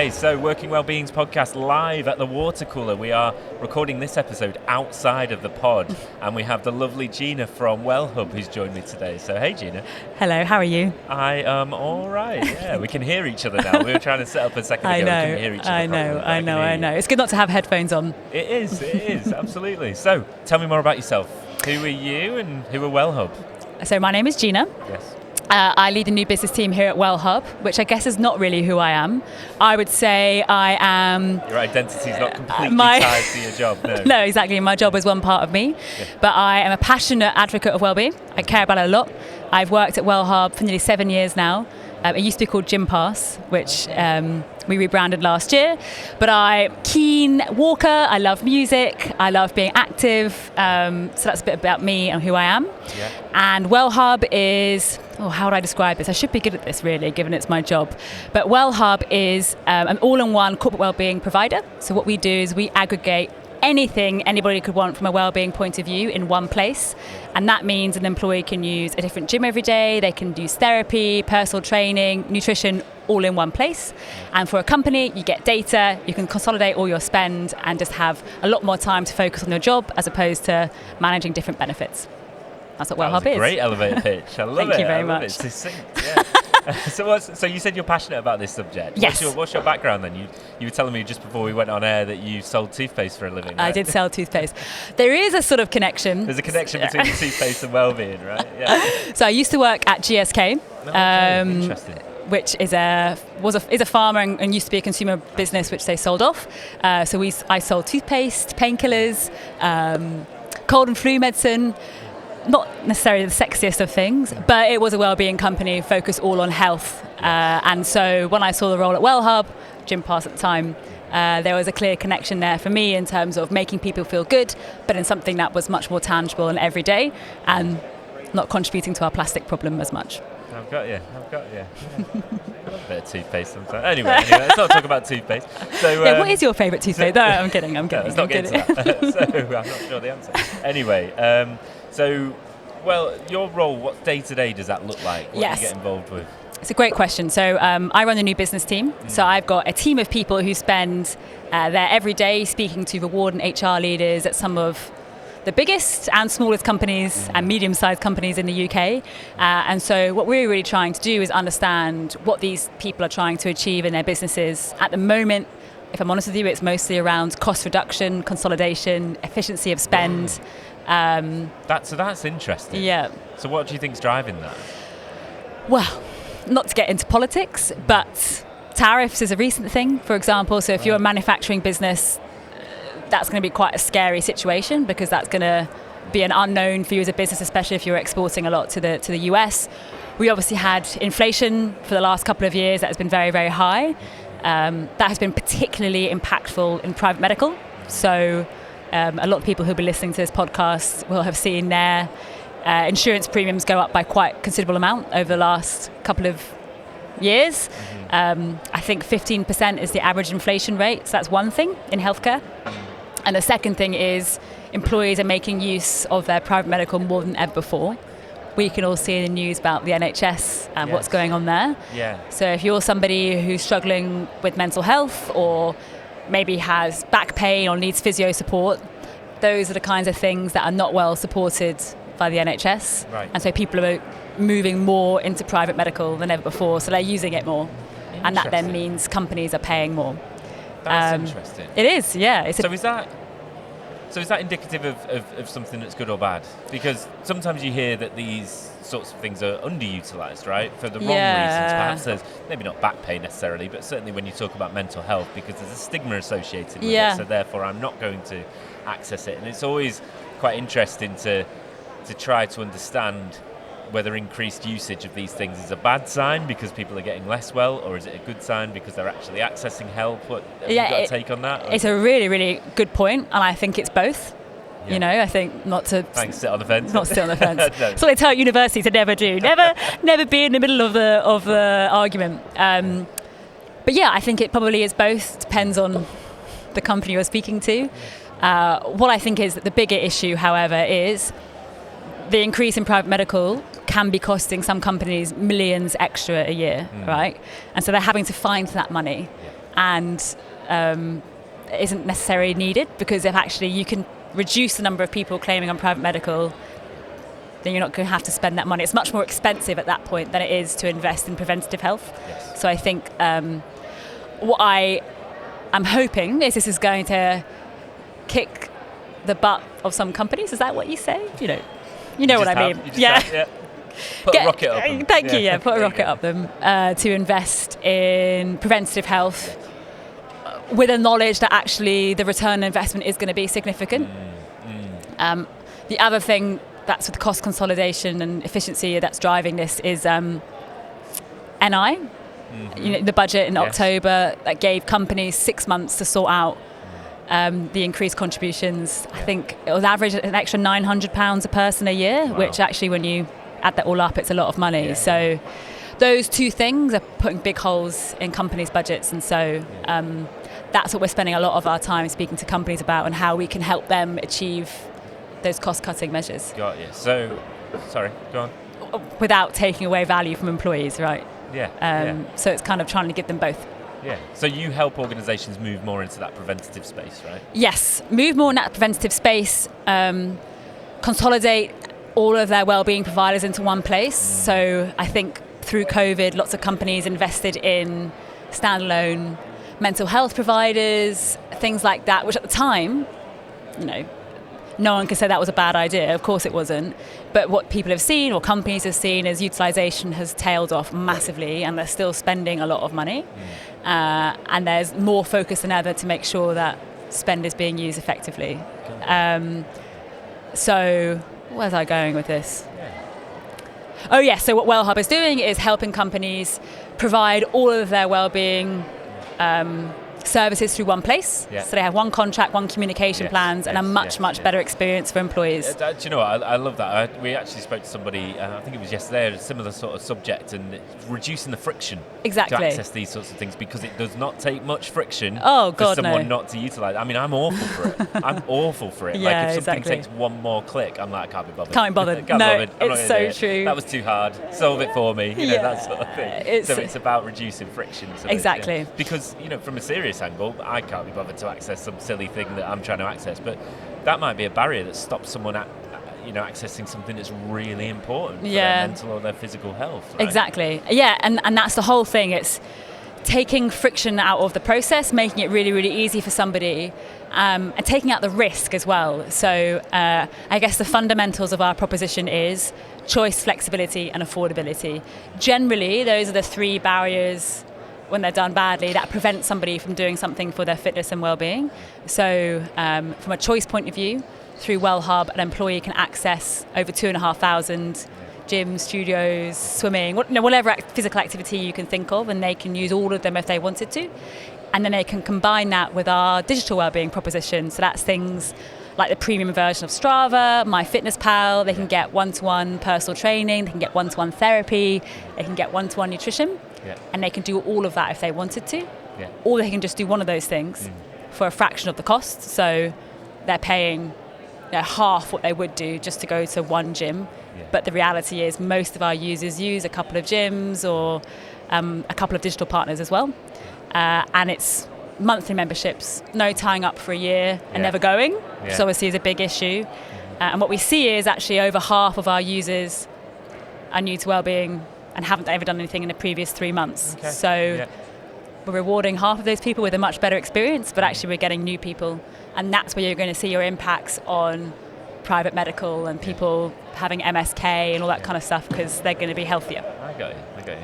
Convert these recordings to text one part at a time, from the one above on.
Okay, so Working Wellbeing's podcast live at the water cooler. We are recording this episode outside of the pod, and we have the lovely Gina from WellHub who's joined me today. So, hey Gina. Hello, how are you? I am all right, yeah. We can hear each other now. We were trying to set up a second ago. We couldn't hear each other I know. It's good not to have headphones on. It is, absolutely. So, tell me more about yourself. Who are you and who are WellHub? So, my name is Gina. Yes. I lead a new business team here at WellHub, which I guess is not really who I am. I would say I am... Your identity is not completely tied to your job, no. No, exactly. My job is one part of me. Yeah. But I am a passionate advocate of wellbeing. I care about it a lot. I've worked at WellHub for nearly 7 years now. It used to be called Gym Pass, which we rebranded last year. But I'm a keen walker. I love music. I love being active. So that's a bit about me and who I am. Yeah. And WellHub is... how would I describe this? I should be good at this, really, given it's my job. But WellHub is an all-in-one corporate wellbeing provider. So what we do is we aggregate anything anybody could want from a wellbeing point of view in one place. And that means an employee can use a different gym every day. They can use therapy, personal training, nutrition, all in one place. And for a company, you get data, you can consolidate all your spend and just have a lot more time to focus on your job as opposed to managing different benefits. That's what WellHub is. Great elevator pitch. I love it. Thank you very much. It's succinct, yeah. So you said you're passionate about this subject. Yes. What's your background then? You were telling me just before we went on air that you sold toothpaste for a living, right? I did sell toothpaste. There is a sort of connection. There's a connection between the toothpaste and wellbeing, right? Yeah. So I used to work at GSK. Interesting. Which is a farmer and used to be a consumer business, which they sold off. I sold toothpaste, painkillers, cold and flu medicine. Not necessarily the sexiest of things, but it was a wellbeing company focused all on health. And so when I saw the role at WellHub, Gym Pass at the time, there was a clear connection there for me in terms of making people feel good, but in something that was much more tangible and everyday and not contributing to our plastic problem as much. I've got you. Yeah. I love a bit of toothpaste sometimes. Anyway, let's not talk about toothpaste. So, what is your favourite toothpaste? No, I'm kidding. Let's not get into that. So I'm not sure the answer. Anyway, your role, what day-to-day does that look like? What do you get involved with? It's a great question. So I run the new business team. So I've got a team of people who spend their every day speaking to reward and HR leaders at some of the biggest and smallest companies and medium-sized companies in the UK. And so what we're really trying to do is understand what these people are trying to achieve in their businesses. At the moment, if I'm honest with you, it's mostly around cost reduction, consolidation, efficiency of spend. That's interesting. Yeah. So what do you think's driving that? Well, not to get into politics, but tariffs is a recent thing, for example. So if you're a manufacturing business, that's going to be quite a scary situation because that's going to be an unknown for you as a business, especially if you're exporting a lot to the US. We obviously had inflation for the last couple of years that has been very, very high. That has been particularly impactful in private medical. So a lot of people who'll be listening to this podcast will have seen their insurance premiums go up by quite a considerable amount over the last couple of years. I think 15% is the average inflation rate. So that's one thing in healthcare. And the second thing is employees are making use of their private medical more than ever before. We can all see in the news about the NHS and what's going on there. Yeah. So if you're somebody who's struggling with mental health or maybe has back pain or needs physio support, those are the kinds of things that are not well supported by the NHS. Right. And so people are moving more into private medical than ever before, so they're using it more. And that then means companies are paying more. That's interesting. It is, yeah. Is that indicative of something that's good or bad? Because sometimes you hear that these sorts of things are underutilised, right? For the wrong reasons. Perhaps there's maybe not back pain necessarily, but certainly when you talk about mental health, because there's a stigma associated with it, so therefore I'm not going to access it. And it's always quite interesting to try to understand whether increased usage of these things is a bad sign because people are getting less well, or is it a good sign because they're actually accessing help? Have you got a take on that? Or? It's a really, really good point, and I think it's both. Yeah. You know, I think not to... Thanks, sit on the fence. Not sit on the fence. No. That's what they tell at university to never do. Never be in the middle of the argument. But yeah, I think it probably is both. Depends on the company you're speaking to. What I think is that the bigger issue, however, is the increase in private medical can be costing some companies millions extra a year, right? And so they're having to find that money. and isn't necessarily needed, because if actually you can reduce the number of people claiming on private medical, then you're not going to have to spend that money. It's much more expensive at that point than it is to invest in preventative health. Yes. So I think what I am hoping is this is going to kick the butt of some companies. Is that what you say? You know what I mean. Yeah. Put a rocket up them. Thank you. Yeah, put a rocket up them to invest in preventative health with a knowledge that actually the return on investment is going to be significant. The other thing that's with cost consolidation and efficiency that's driving this is NI. The budget in October that gave companies 6 months to sort out the increased contributions. I think it was average an extra £900 a person a year, which actually when you add that all up, it's a lot of money. So those two things are putting big holes in companies' budgets, and so that's what we're spending a lot of our time speaking to companies about, and how we can help them achieve those cost-cutting measures. Got you. So, sorry, go on. Without taking away value from employees, right? So it's kind of trying to give them both. Yeah. So you help organisations move more into that preventative space, right? Yes, move more in that preventative space, consolidate all of their wellbeing providers into one place. So I think through COVID, lots of companies invested in standalone mental health providers, things like that, which at the time, no one could say that was a bad idea. Of course it wasn't. But what people have seen, or companies have seen, is utilisation has tailed off massively, and they're still spending a lot of money. And there's more focus than ever to make sure that spend is being used effectively. So where was I going with this? So what WellHub is doing is helping companies provide all of their wellbeing services through one place. So they have one contract, one communication plans, and a much better experience for employees. Do you know what? I love that. We actually spoke to somebody, I think it was yesterday, a similar sort of subject, and it's reducing the friction to access these sorts of things, because it does not take much friction for someone not to utilise it. I mean, I'm awful for it. I'm awful for it. Like if something takes one more click, I'm like, I can't be bothered. Can't be bothered. It's so true. That was too hard. Solve it for me. That sort of thing. So it's about reducing friction. Exactly. Because, from a serious angle, I can't be bothered to access some silly thing that I'm trying to access, but that might be a barrier that stops someone accessing something that's really important for their mental or their physical health, right? Exactly. And that's the whole thing. It's taking friction out of the process, making it really, really easy for somebody, and taking out the risk as well. So I guess the fundamentals of our proposition is choice, flexibility and affordability. Generally, those are the three barriers when they're done badly that prevent somebody from doing something for their fitness and well-being. So from a choice point of view, through WellHub, an employee can access over 2,500 gyms, studios, swimming, whatever physical activity you can think of, and they can use all of them if they wanted to. And then they can combine that with our digital wellbeing proposition. So that's things like the premium version of Strava, MyFitnessPal. They can get one-to-one personal training, they can get one-to-one therapy, they can get one-to-one nutrition. And they can do all of that if they wanted to. Or they can just do one of those things for a fraction of the cost. So they're paying half what they would do just to go to one gym. But the reality is most of our users use a couple of gyms or a couple of digital partners as well. And it's monthly memberships, no tying up for a year and never going, which obviously is a big issue. And what we see is actually over half of our users are new to wellbeing and haven't ever done anything in the previous 3 months. So we're rewarding half of those people with a much better experience, but actually we're getting new people. And that's where you're going to see your impacts on private medical and people having MSK and all that kind of stuff, because they're going to be healthier. I got you.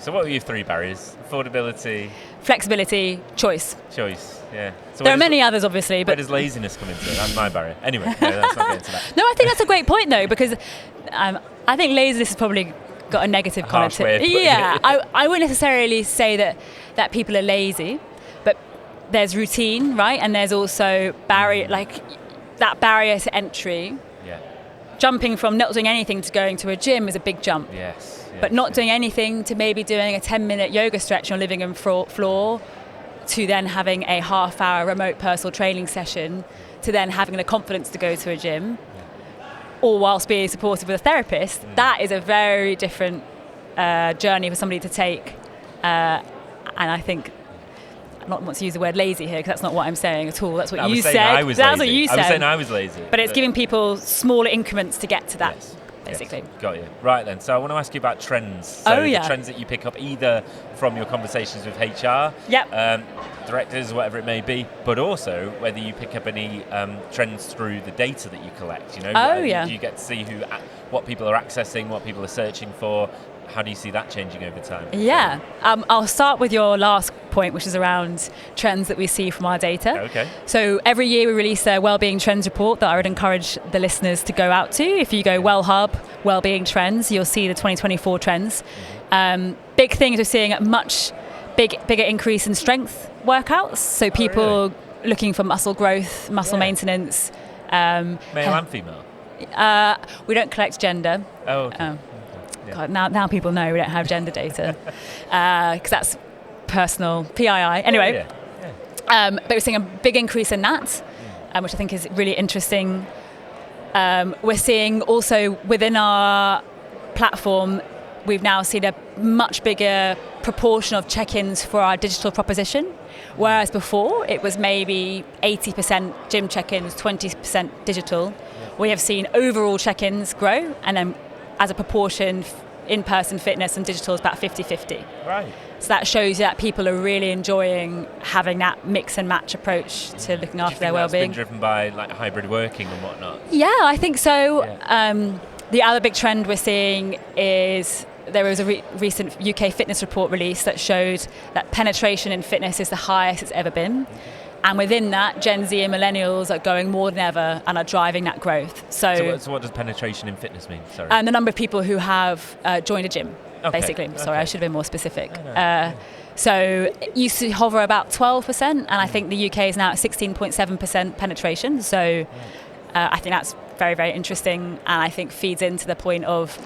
So what were your three barriers? Affordability, flexibility, choice. So there are many others, obviously. But where but does laziness come into it? That's my barrier. Anyway, let's not get into that. No, I think that's a great point, though, because I think laziness has probably got a negative connotation. I wouldn't necessarily say that people are lazy, but there's routine, right? And there's also barrier, like that barrier to entry. Jumping from not doing anything to going to a gym is a big jump. But not doing anything to maybe doing a 10-minute yoga stretch on your living room floor, to then having a half-hour remote personal training session, to then having the confidence to go to a gym, or whilst being supported with a therapist. That is a very different journey for somebody to take. And I think not want to use the word lazy here because that's not what I'm saying at all. That's what you said. That's what you said. I was saying I was lazy. But it's giving people smaller increments to get to that. Yes. Basically. Yes. Got you. Right then, so I want to ask you about trends. So the trends that you pick up either from your conversations with HR, directors, whatever it may be, but also whether you pick up any trends through the data that you collect. Do you get to see what people are accessing, what people are searching for? How do you see that changing over time? Yeah, I'll start with your last point, which is around trends that we see from our data. Okay. So every year we release a Wellbeing Trends report that I would encourage the listeners to go out to. If you go WellHub, Wellbeing Trends, you'll see the 2024 trends. Big things we're seeing a much bigger increase in strength workouts. So people looking for muscle growth, muscle maintenance. Male and female? We don't collect gender. Oh, okay. God, now people know we don't have gender data because that's personal PII. Anyway, but we're seeing a big increase in that, which I think is really interesting. We're seeing also within our platform, we've now seen a much bigger proportion of check-ins for our digital proposition, whereas before it was maybe 80% gym check-ins, 20% digital. We have seen overall check-ins grow, and then as a proportion, in-person fitness and digital is about 50-50. Right. So that shows you that people are really enjoying having that mix and match approach to looking after their well-being. That's been driven by like hybrid working and whatnot? Yeah, I think so. Yeah. The other big trend we're seeing is there was a recent UK fitness report release that showed that penetration in fitness is the highest it's ever been. And within that, Gen Z and millennials are going more than ever and are driving that growth. So what does penetration in fitness mean? Sorry. The number of people who have joined a gym, basically. Sorry, I should have been more specific. So it used to hover about 12%, and I think the UK is now at 16.7% penetration. So I think that's very, very interesting, and I think feeds into the point of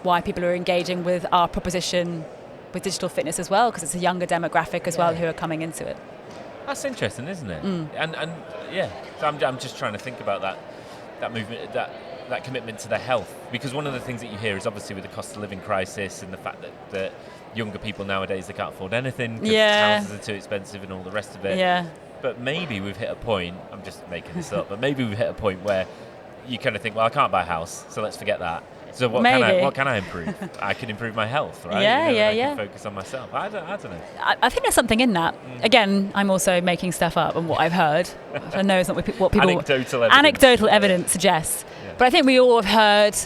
why people are engaging with our proposition with digital fitness as well, because it's a younger demographic as well who are coming into it. That's interesting, isn't it? And so I'm just trying to think about that movement, that commitment to their health, because one of the things that you hear is obviously with the cost of living crisis and the fact that younger people nowadays, they can't afford anything because houses are too expensive and all the rest of it. Yeah. But maybe we've hit a point, I'm just making this up, but maybe we've hit a point where you kind of think, well, I can't buy a house, so let's forget that. So what can I improve? I can improve my health, right? I can focus on myself. I don't know. I think there's something in that. Again, I'm also making stuff up on what I've heard. I know it's not what people... Anecdotal evidence suggests. Yeah. But I think we all have heard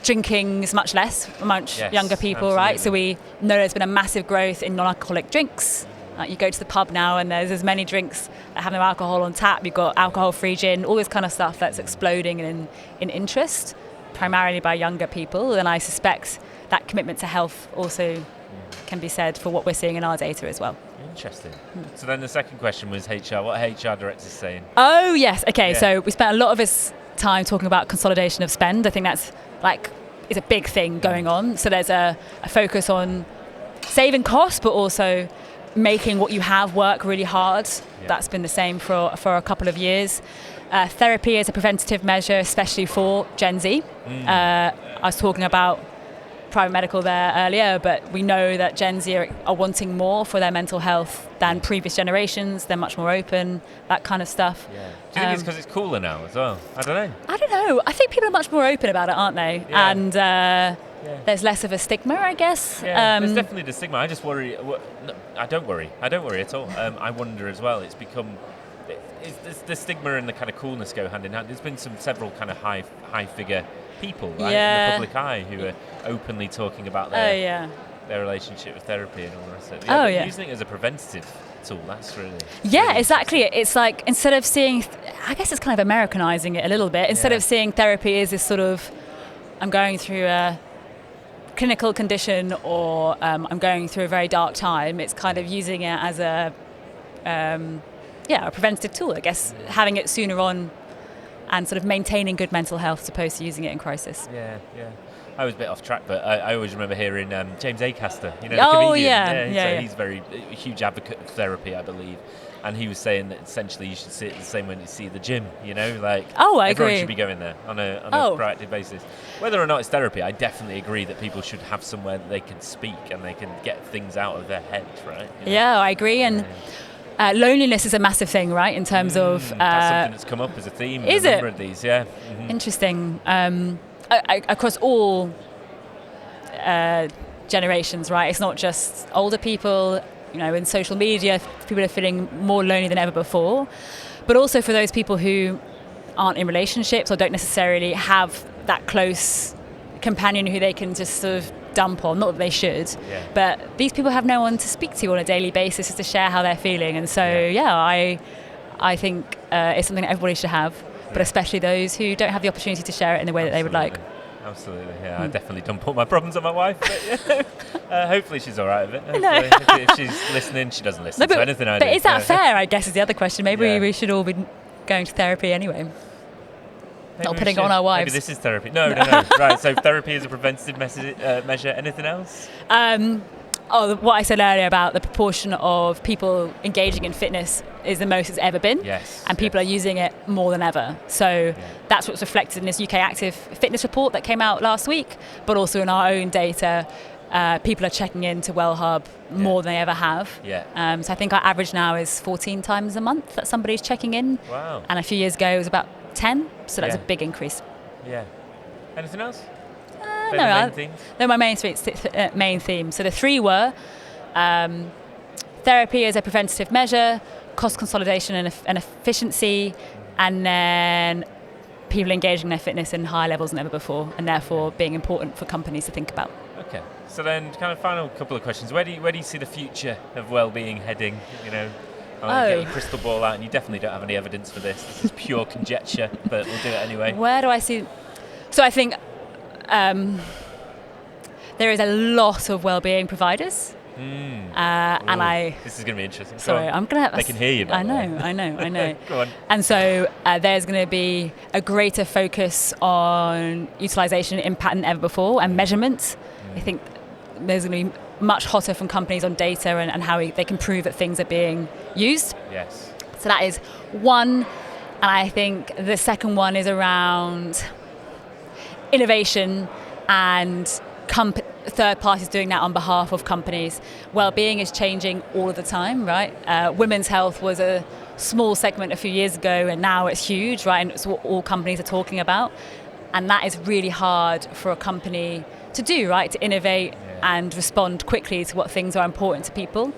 drinking is much less amongst younger people, absolutely. Right? So we know there's been a massive growth in non-alcoholic drinks. You go to the pub now and there's as many drinks that have no alcohol on tap. You've got alcohol-free gin, all this kind of stuff that's exploding in interest, primarily by younger people, and I suspect that commitment to health also can be said for what we're seeing in our data as well. Interesting. So then the second question was HR. What are HR directors saying? Oh, yes. Okay, so we spent a lot of this time talking about consolidation of spend. I think that's is a big thing going on. So there's a focus on saving costs, but also making what you have work really hard. Yeah. That's been the same for a couple of years. Therapy is a preventative measure, especially for Gen Z. I was talking about private medical there earlier, but we know that Gen Z are wanting more for their mental health than previous generations. They're much more open, that kind of stuff. Yeah. Do you think it's because it's cooler now as well? I don't know. I think people are much more open about it, aren't they? Yeah. And there's less of a stigma, I guess. Yeah, there's definitely the stigma. I just worry. No, I don't worry at all. I wonder as well. It's become... the stigma and the kind of coolness go hand in hand. There's been several kind of high figure people, right, in the public eye who are openly talking about their relationship with therapy and all the rest of it. Using it as a preventative tool, that's really exactly. It's like, instead of seeing, I guess it's kind of Americanizing it a little bit. Instead of seeing therapy as this sort of, I'm going through a clinical condition or I'm going through a very dark time, it's kind of using it as a preventative tool, I guess, having it sooner on and sort of maintaining good mental health as opposed to using it in crisis. Yeah. I was a bit off track, but I always remember hearing James Acaster, the comedian. He's a huge advocate of therapy, I believe. And he was saying that essentially you should see it the same when you see the gym, I agree. Everyone should be going there on a proactive basis. Whether or not it's therapy, I definitely agree that people should have somewhere that they can speak and they can get things out of their head, right? Yeah, I agree. And Loneliness is a massive thing, right? In terms of that's something that's come up as a theme. Is in a number it? Of these, yeah. Mm-hmm. Interesting. Across all generations, right? It's not just older people. In social media, people are feeling more lonely than ever before. But also for those people who aren't in relationships or don't necessarily have that close companion who they can just sort of dump on, not that they should, but these people have no one to speak to on a daily basis just to share how they're feeling. And so, I think it's something that everybody should have, but especially those who don't have the opportunity to share it in the way that they would like. Absolutely, yeah. I definitely don't put my problems on my wife, but hopefully she's all right with it. If she's listening, she doesn't listen to anything I do. But is that fair, I guess, is the other question. Maybe we should all be going to therapy anyway. Not putting it on our wives. Maybe this is therapy. No. Right, so therapy is a preventative measure. Anything else? What I said earlier about the proportion of people engaging in fitness is the most it's ever been. Yes. And people are using it more than ever. So that's what's reflected in this UK Active Fitness report that came out last week, but also in our own data. People are checking in to WellHub more than they ever have. Yeah. So I think our average now is 14 times a month that somebody's checking in. Wow. And a few years ago it was about 10, so that's a big increase. Yeah. Anything else? They're my main theme. So the three were therapy as a preventative measure, cost consolidation and efficiency, and then people engaging their fitness in higher levels than ever before, and therefore being important for companies to think about. Okay. So then, kind of final couple of questions. Where do you see the future of well-being heading? Get your crystal ball out, and you definitely don't have any evidence for this. This is pure conjecture, but we'll do it anyway. Where do I see? So I think there is a lot of well-being providers. This is going to be interesting. Sorry, I'm going to have... They can hear you, by the way. I know. Go on. And so there's going to be a greater focus on utilisation and impact than ever before, and measurement. I think there's going to be much hotter from companies on data and how they can prove that things are being used. Yes. So that is one. And I think the second one is around innovation and third parties doing that on behalf of companies. Well-being is changing all of the time, right? Women's health was a small segment a few years ago, and now it's huge, right? And it's what all companies are talking about. And that is really hard for a company to do, right? To innovate and respond quickly to what things are important to people.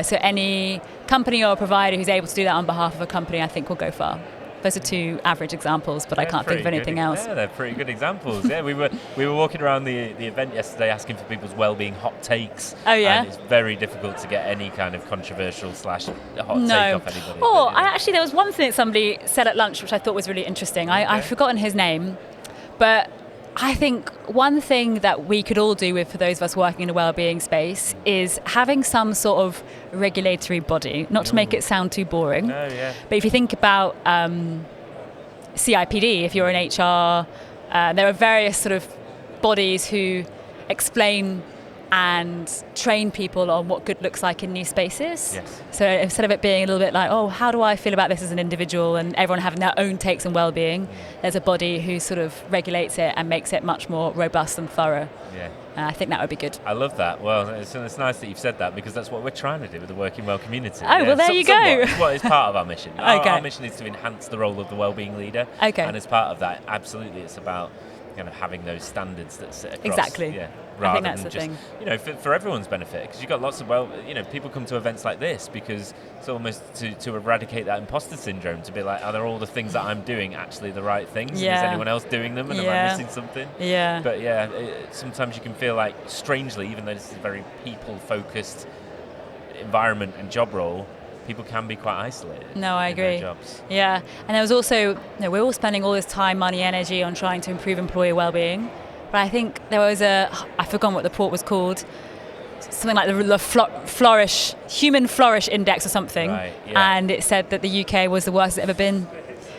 So any company or provider who's able to do that on behalf of a company, I think will go far. Those are two average examples, but I can't think of anything else. Yeah, they're pretty good examples. We were walking around the event yesterday asking for people's well-being hot takes. Oh yeah. And it's very difficult to get any kind of controversial / hot take off anybody. Actually, there was one thing that somebody said at lunch which I thought was really interesting. I've forgotten his name, but I think one thing that we could all do for those of us working in a well-being space is having some sort of regulatory body, not to make it sound too boring. But if you think about CIPD, if you're in HR, there are various sort of bodies who explain and train people on what good looks like in new spaces. Yes. So instead of it being a little bit like, how do I feel about this as an individual, and everyone having their own takes on well-being, there's a body who sort of regulates it and makes it much more robust and thorough. Yeah. I think that would be good. I love that. Well, it's nice that you've said that, because that's what we're trying to do with the Working Well community. Well, there you go. It's part of our mission. Our mission is to enhance the role of the wellbeing leader. Okay. And as part of that, absolutely, it's about kind of having those standards that sit across. Exactly. Yeah. I think that's the thing. For everyone's benefit, because you've got lots of people come to events like this because it's almost to eradicate that imposter syndrome, to be like, are there all the things that I'm doing actually the right things? Yeah. Is anyone else doing them, and am I missing something? Yeah. But sometimes you can feel like, strangely, even though this is a very people-focused environment and job role, people can be quite isolated. No, I agree. In their jobs. Yeah, and there was also, we're all spending all this time, money, energy on trying to improve employee well-being. But I think there was I forgot what the report was called, something like the Human Flourish Index or something. Right, yeah. And it said that the UK was the worst it's ever been.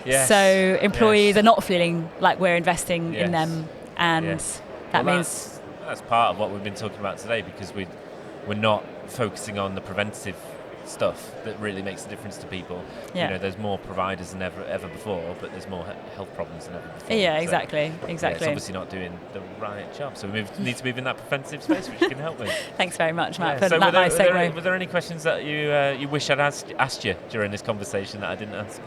Yes. So employees are not feeling like we're investing in them, and that means... That's part of what we've been talking about today, because we're not focusing on the preventative stuff that really makes a difference to people. Yeah. You know, there's more providers than ever before, but there's more health problems than ever before. Yeah, So, exactly. yeah, it's obviously not doing the right job. So we need to move in that preventative space, which you can help with. Thanks very much, Matt, for So that nice segue. were there any questions that you wish I'd asked you during this conversation that I didn't ask?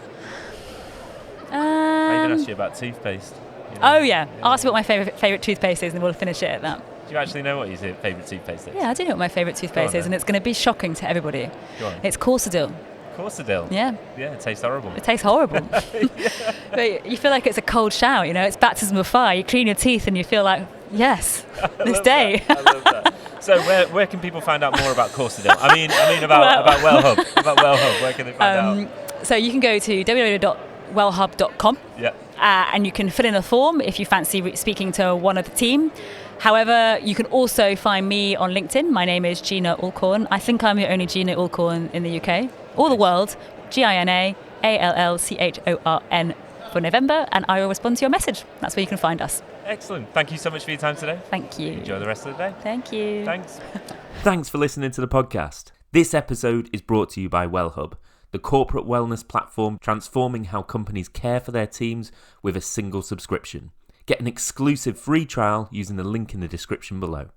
I even asked you about toothpaste. You know? Oh, yeah. Ask me what my favourite toothpaste is and we'll finish it at that. Do you actually know what your favourite toothpaste is? Yeah, I do know what my favourite toothpaste is, and it's going to be shocking to everybody. Go on. It's Corsadil. Corsadil? Yeah. Yeah, it tastes horrible. It tastes horrible. But you feel like it's a cold shower, you know, it's baptism of fire. You clean your teeth and you feel like, yes, this day. I love that. So where can people find out more about Corsadil? I mean about WellHub. About WellHub, where can they find out? So you can go to www.wellhub.com. Yeah. And you can fill in a form if you fancy speaking to one of the team. However, you can also find me on LinkedIn. My name is Gina Allchorn. I think I'm the only Gina Allchorn in the UK or the world. Gina Allchorn for November, and I will respond to your message. That's where you can find us. Excellent. Thank you so much for your time today. Thank you. Enjoy the rest of the day. Thank you. Thanks. Thanks for listening to the podcast. This episode is brought to you by WellHub, the corporate wellness platform transforming how companies care for their teams with a single subscription. Get an exclusive free trial using the link in the description below.